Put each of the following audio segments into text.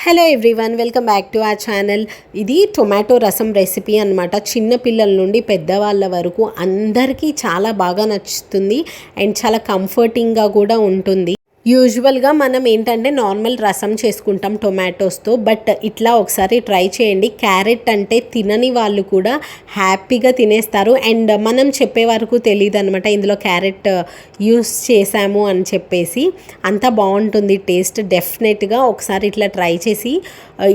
Hello everyone, welcome back to our channel. ఇది tomato రసం recipe అనమాట. చిన్న పిల్లల నుండి పెద్దవాళ్ళ వరకు అందరికీ చాలా బాగా నచ్చుతుంది అండ్ చాలా కంఫర్టింగ్గా కూడా ఉంటుంది. యూజువల్గా మనం ఏంటంటే నార్మల్ రసం చేసుకుంటాం టొమాటోస్తో, బట్ ఇట్లా ఒకసారి ట్రై చేయండి. క్యారెట్ అంటే తినని వాళ్ళు కూడా హ్యాపీగా తినేస్తారు అండ్ మనం చెప్పే వరకు తెలియదు అనమాట ఇందులో క్యారెట్ యూస్ చేసాము అని చెప్పేసి. అంత బాగుంటుంది టేస్ట్. డెఫినెట్గా ఒకసారి ఇట్లా ట్రై చేసి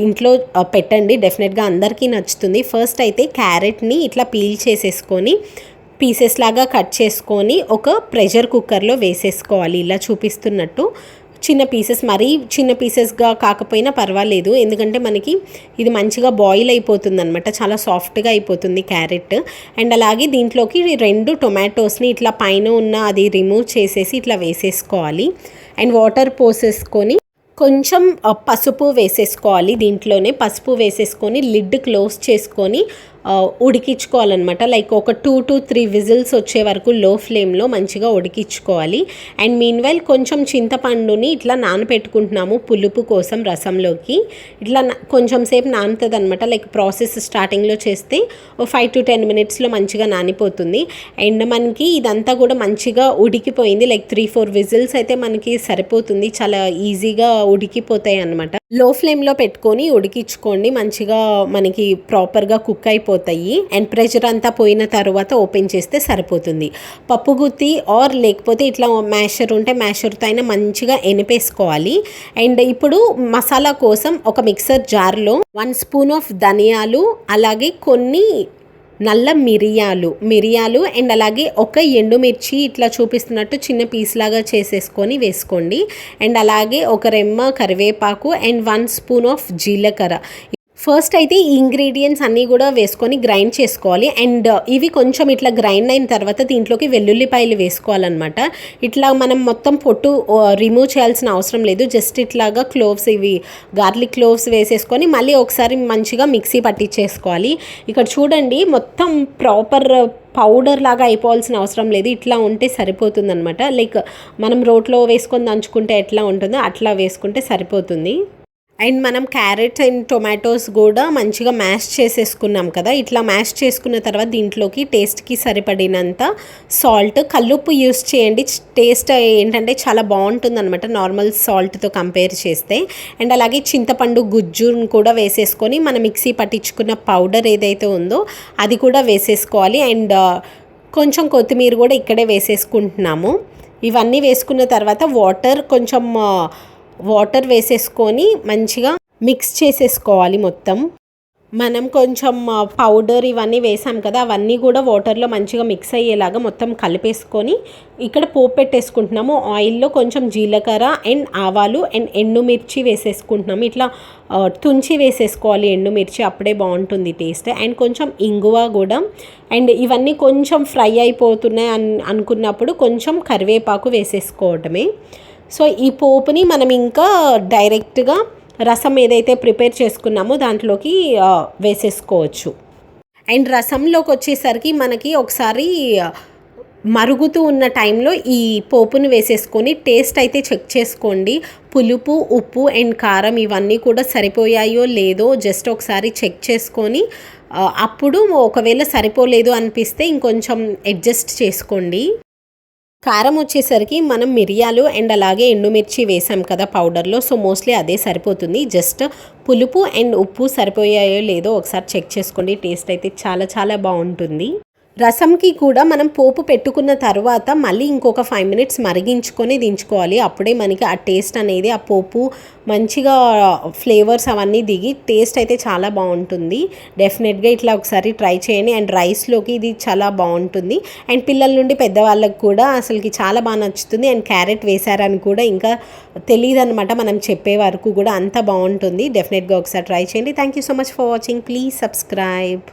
ఇంట్లో పెట్టండి, డెఫినెట్గా అందరికీ నచ్చుతుంది. ఫస్ట్ అయితే క్యారెట్ని ఇట్లా పీల్ చేసేసుకొని పీసెస్ లాగా కట్ చేసుకొని ఒక ప్రెషర్ కుక్కర్లో వేసేసుకోవాలి. ఇలా చూపిస్తున్నట్టు చిన్న పీసెస్, మరీ చిన్న పీసెస్గా కాకపోయినా పర్వాలేదు, ఎందుకంటే మనకి ఇది మంచిగా బాయిల్ అయిపోతుంది అనమాట, చాలా సాఫ్ట్గా అయిపోతుంది క్యారెట్. అండ్ అలాగే దీంట్లోకి 2 టొమాటోస్ని ఇట్లా పైన ఉన్న అది రిమూవ్ చేసేసి ఇట్లా వేసేసుకోవాలి. అండ్ వాటర్ పోసేసుకొని కొంచెం పసుపు వేసేసుకోవాలి. దీంట్లోనే పసుపు వేసేసుకొని లిడ్ క్లోజ్ చేసుకొని ఉడికించుకోవాలన్నమాట. లైక్ ఒక 2 to 3 విజిల్స్ వచ్చే వరకు లో ఫ్లేమ్లో మంచిగా ఉడికించుకోవాలి. అండ్ మీన్వైల్ కొంచెం చింతపండుని ఇట్లా నానబెట్టుకుంటున్నాము పులుపు కోసం రసంలోకి. ఇట్లా కొంచెం సేపు నానుతుంది అనమాట. లైక్ ప్రాసెస్ స్టార్టింగ్లో చేస్తే 5 to 10 మినిట్స్లో మంచిగా నానిపోతుంది. అండ్ మనకి ఇదంతా కూడా మంచిగా ఉడికిపోయింది. లైక్ 3-4 విజిల్స్ అయితే మనకి సరిపోతుంది, చాలా ఈజీగా ఉడికిపోతాయి అనమాట. లో ఫ్లేమ్లో పెట్టుకొని ఉడికించుకోండి, మంచిగా మనకి ప్రాపర్గా కుక్ అయిపోతాయి. అండ్ ప్రెషర్ అంతా పోయిన తర్వాత ఓపెన్ చేస్తే సరిపోతుంది. పప్పు గుత్తి ఆర్ లేకపోతే ఇట్లా మ్యాషర్ ఉంటే మ్యాషర్తో అయినా మంచిగా ఎనిపేసుకోవాలి. అండ్ ఇప్పుడు మసాలా కోసం ఒక మిక్సర్ జార్లో 1 స్పూన్ ఆఫ్ ధనియాలు, అలాగే కొన్ని నల్ల మిరియాలు అండ్ అలాగే ఒక ఎండుమిర్చి ఇట్లా చూపిస్తున్నట్టు చిన్న పీస్ లాగా చేసేసుకొని వేసుకోండి. అండ్ అలాగే ఒక రెమ్మ కరివేపాకు అండ్ 1 స్పూన్ ఆఫ్ జీలకర్ర. ఫస్ట్ అయితే ఈ ఇంగ్రీడియంట్స్ అన్నీ కూడా వేసుకొని గ్రైండ్ చేసుకోవాలి. అండ్ ఇవి కొంచెం ఇట్లా గ్రైండ్ అయిన తర్వాత దీంట్లోకి వెల్లుల్లిపాయలు వేసుకోవాలన్నమాట. ఇట్లా మనం మొత్తం పొట్టు రిమూవ్ చేయాల్సిన అవసరం లేదు, జస్ట్ ఇట్లాగా క్లోవ్స్, ఇవి గార్లిక్ క్లోవ్స్ వేసేసుకొని మళ్ళీ ఒకసారి మంచిగా మిక్సీ పట్టించేసుకోవాలి. ఇక్కడ చూడండి, మొత్తం ప్రాపర్ పౌడర్ లాగా అయిపోవాల్సిన అవసరం లేదు, ఇట్లా ఉంటే సరిపోతుంది అనమాట. లైక్ మనం రోట్లో వేసుకొని దంచుకుంటే ఎట్లా ఉంటుందో అట్లా వేసుకుంటే సరిపోతుంది. అండ్ మనం క్యారెట్స్ అండ్ టొమాటోస్ కూడా మంచిగా మ్యాష్ చేసేసుకున్నాం కదా. ఇట్లా మ్యాష్ చేసుకున్న తర్వాత దీంట్లోకి టేస్ట్కి సరిపడినంత సాల్ట్, కల్లుప్పు యూస్ చేయండి. టేస్ట్ ఏంటంటే చాలా బాగుంటుంది అనమాట నార్మల్ సాల్ట్తో కంపేర్ చేస్తే. అండ్ అలాగే చింతపండు గుజ్జును కూడా వేసేసుకొని మనం మిక్సీ పట్టించుకున్న పౌడర్ ఏదైతే ఉందో అది కూడా వేసేసుకోవాలి. అండ్ కొంచెం కొత్తిమీర కూడా ఇక్కడే వేసేసుకుంటున్నాము. ఇవన్నీ వేసుకున్న తర్వాత వాటర్ వేసేసుకొని మంచిగా మిక్స్ చేసేసుకోవాలి మొత్తం. మనం కొంచెం పౌడర్ ఇవన్నీ వేసాం కదా, అవన్నీ కూడా వాటర్లో మంచిగా మిక్స్ అయ్యేలాగా మొత్తం కలిపేసుకొని ఇక్కడ పోపు పెట్టేసుకుంటున్నాము. ఆయిల్లో కొంచెం జీలకర్ర అండ్ ఆవాలు అండ్ ఎండుమిర్చి వేసేసుకుంటున్నాము. ఇట్లా తుంచి వేసేసుకోవాలి ఎండుమిర్చి, అప్పుడే బాగుంటుంది టేస్ట్. అండ్ కొంచెం ఇంగువ కూడా. అండ్ ఇవన్నీ కొంచెం ఫ్రై అయిపోతున్నాయి అనుకున్నప్పుడు కొంచెం కరివేపాకు వేసేసుకోవటమే. సో ఈ పోపుని మనం ఇంకా డైరెక్ట్గా రసం ఏదైతే ప్రిపేర్ చేసుకున్నామో దాంట్లోకి వేసేసుకోవచ్చు. అండ్ రసంలోకి వచ్చేసరికి మనకి ఒకసారి మరుగుతూ ఉన్న టైంలో ఈ పోపును వేసేసుకొని టేస్ట్ అయితే చెక్ చేసుకోండి. పులుపు, ఉప్పు అండ్ కారం ఇవన్నీ కూడా సరిపోయాయో లేదో జస్ట్ ఒకసారి చెక్ చేసుకొని అప్పుడు ఒకవేళ సరిపోలేదు అనిపిస్తే ఇంకొంచెం అడ్జస్ట్ చేసుకోండి. కారం వచ్చేసరికి మనం మిరియాలు అండ్ అలాగే ఎండుమిర్చి వేసాం కదా పౌడర్లో, సో మోస్ట్లీ అదే సరిపోతుంది. జస్ట్ పులుపు అండ్ ఉప్పు సరిపోయాయో లేదో ఒకసారి చెక్ చేసుకోండి. టేస్ట్ అయితే చాలా చాలా బాగుంటుంది. రసంకి కూడా మనం పోపు పెట్టుకున్న తర్వాత మళ్ళీ ఇంకొక 5 మినిట్స్ మరిగించుకొని దించుకోవాలి. అప్పుడే మనకి ఆ టేస్ట్ అనేది, ఆ పోపు మంచిగా ఫ్లేవర్స్ అవన్నీ దిగి టేస్ట్ అయితే చాలా బాగుంటుంది. డెఫినెట్గా ఇట్లా ఒకసారి ట్రై చేయండి. అండ్ రైస్లోకి ఇది చాలా బాగుంటుంది. అండ్ పిల్లల నుండి పెద్దవాళ్ళకి కూడా అసలుకి చాలా బాగా నచ్చుతుంది. అండ్ క్యారెట్ వేసారని కూడా ఇంకా తెలియదు అనమాట మనం చెప్పే వరకు కూడా, అంత బాగుంటుంది. డెఫినెట్గా ఒకసారి ట్రై చేయండి. Thank you so much for watching. Please subscribe.